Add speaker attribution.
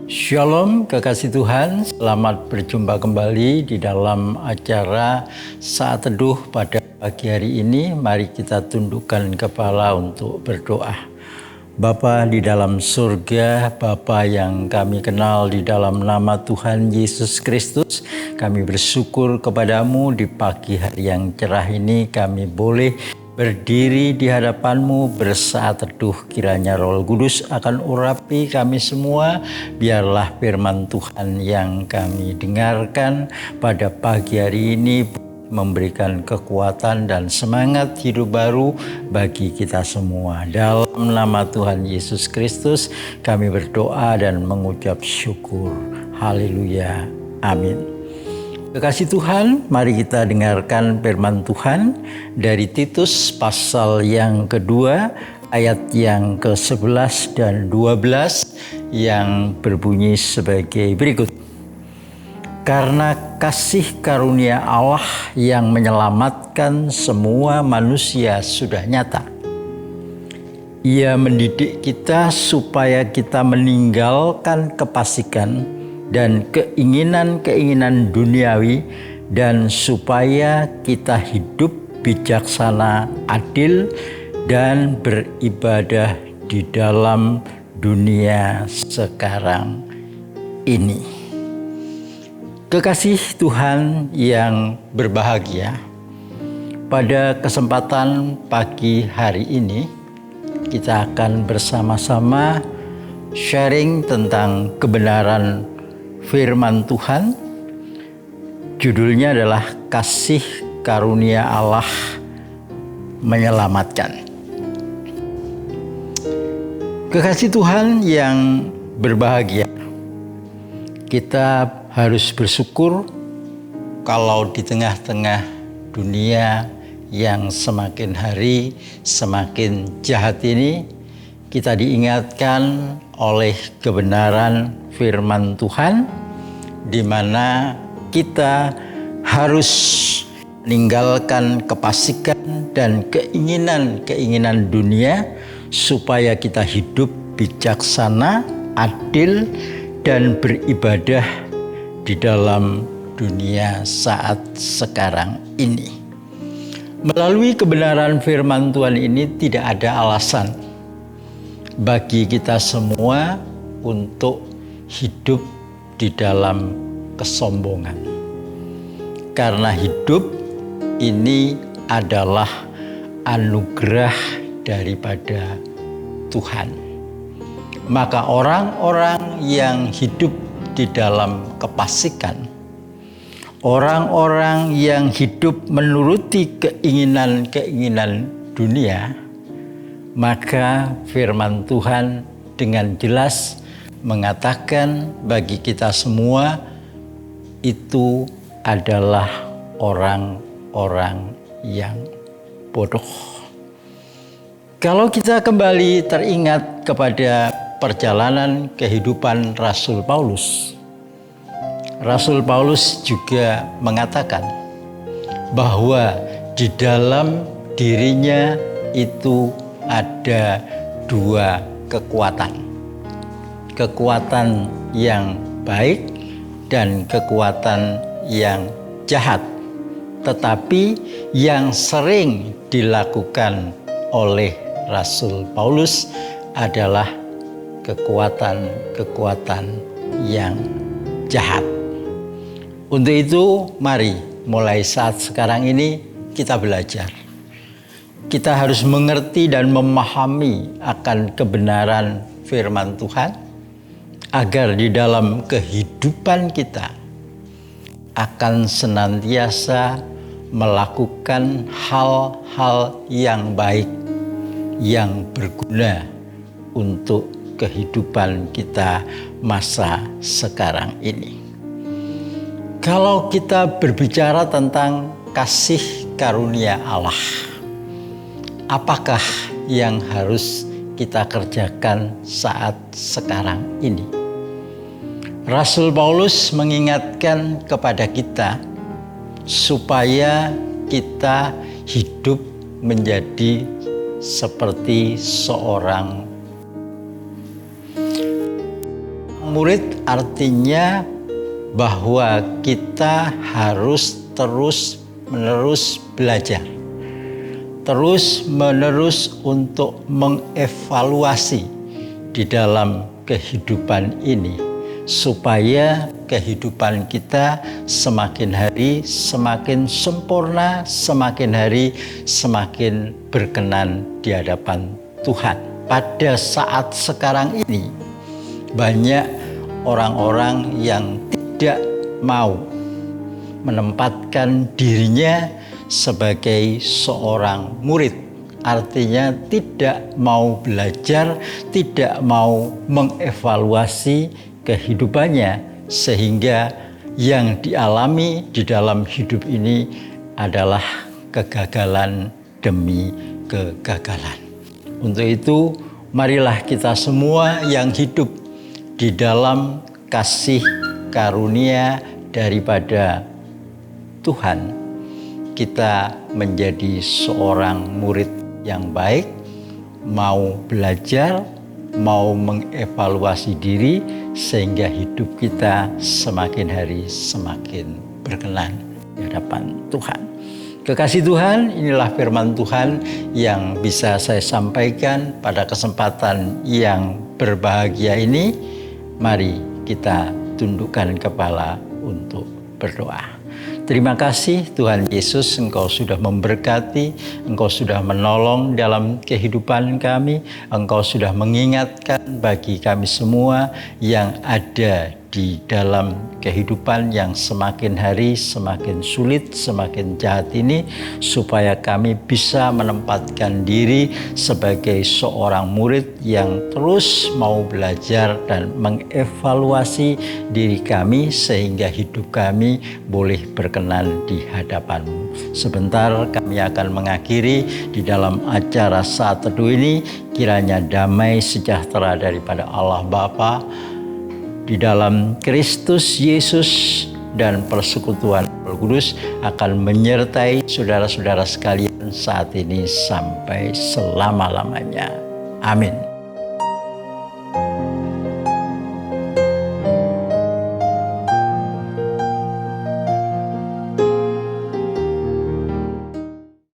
Speaker 1: Shalom kekasih Tuhan, selamat berjumpa kembali di dalam acara Saat Teduh pada pagi hari ini. Mari kita tundukkan kepala untuk berdoa. Bapa di dalam surga, Bapa yang kami kenal di dalam nama Tuhan Yesus Kristus, kami bersyukur kepadamu di pagi hari yang cerah ini kami boleh berdiri di hadapan-Mu bersaat teduh. Kiranya Roh Kudus akan urapi kami semua. Biarlah firman Tuhan yang kami dengarkan pada pagi hari ini memberikan kekuatan dan semangat hidup baru bagi kita semua. Dalam nama Tuhan Yesus Kristus kami berdoa dan mengucap syukur. Haleluya. Amin. Kekasih Tuhan, mari kita dengarkan firman Tuhan dari Titus pasal yang kedua, ayat yang ke-11 dan 12 yang berbunyi sebagai berikut. Karena kasih karunia Allah yang menyelamatkan semua manusia sudah nyata. Ia mendidik kita supaya kita meninggalkan kefasikan dan keinginan-keinginan duniawi, dan supaya kita hidup bijaksana, adil, dan beribadah di dalam dunia sekarang ini. Kekasih Tuhan yang berbahagia, pada kesempatan pagi hari ini kita akan bersama-sama sharing tentang kebenaran firman Tuhan. Judulnya adalah Kasih Karunia Allah Menyelamatkan. Kekasih Tuhan yang berbahagia, kita harus bersyukur kalau di tengah-tengah dunia yang semakin hari semakin jahat ini, kita diingatkan oleh kebenaran firman Tuhan, di mana kita harus meninggalkan kefasikan dan keinginan-keinginan dunia, supaya kita hidup bijaksana, adil, dan beribadah di dalam dunia saat sekarang ini. Melalui kebenaran firman Tuhan ini tidak ada alasan bagi kita semua untuk hidup di dalam kesombongan. Karena hidup ini adalah anugerah daripada Tuhan. Maka orang-orang yang hidup di dalam kefasikan, orang-orang yang hidup menuruti keinginan-keinginan dunia, maka firman Tuhan dengan jelas mengatakan bagi kita semua itu adalah orang-orang yang bodoh. Kalau kita kembali teringat kepada perjalanan kehidupan Rasul Paulus, Rasul Paulus juga mengatakan bahwa di dalam dirinya itu ada dua kekuatan. Kekuatan yang baik dan kekuatan yang jahat. Tetapi yang sering dilakukan oleh Rasul Paulus adalah kekuatan-kekuatan yang jahat. Untuk itu, mari mulai saat sekarang ini kita belajar. Kita harus mengerti dan memahami akan kebenaran firman Tuhan, agar di dalam kehidupan kita akan senantiasa melakukan hal-hal yang baik, yang berguna untuk kehidupan kita masa sekarang ini. Kalau kita berbicara tentang kasih karunia Allah, apakah yang harus kita kerjakan saat sekarang ini? Rasul Paulus mengingatkan kepada kita supaya kita hidup menjadi seperti seorang murid artinya bahwa kita harus terus-menerus belajar. Terus-menerus untuk mengevaluasi di dalam kehidupan ini, supaya kehidupan kita semakin hari semakin sempurna, semakin hari semakin berkenan di hadapan Tuhan. Pada saat sekarang ini, banyak orang-orang yang tidak mau menempatkan dirinya sebagai seorang murid. Artinya tidak mau belajar, tidak mau mengevaluasi kehidupannya, sehingga yang dialami di dalam hidup ini adalah kegagalan demi kegagalan. Untuk itu, marilah kita semua yang hidup di dalam kasih karunia daripada Tuhan, kita menjadi seorang murid yang baik, mau belajar, mau mengevaluasi diri, sehingga hidup kita semakin hari semakin berkenan di hadapan Tuhan. Kekasih Tuhan, inilah firman Tuhan yang bisa saya sampaikan pada kesempatan yang berbahagia ini. Mari kita tundukkan kepala untuk berdoa. Terima kasih Tuhan Yesus, Engkau sudah memberkati, Engkau sudah menolong dalam kehidupan kami, Engkau sudah mengingatkan bagi kami semua yang ada di dalam kehidupan yang semakin hari semakin sulit, semakin jahat ini, supaya kami bisa menempatkan diri sebagai seorang murid yang terus mau belajar dan mengevaluasi diri kami, sehingga hidup kami boleh berkenan di hadapan-Mu. Sebentar kami akan mengakhiri di dalam acara saat teduh ini. Kiranya damai sejahtera daripada Allah Bapa, di dalam Kristus Yesus, dan persekutuan Roh Kudus akan menyertai saudara-saudara sekalian saat ini sampai selama-lamanya. Amin.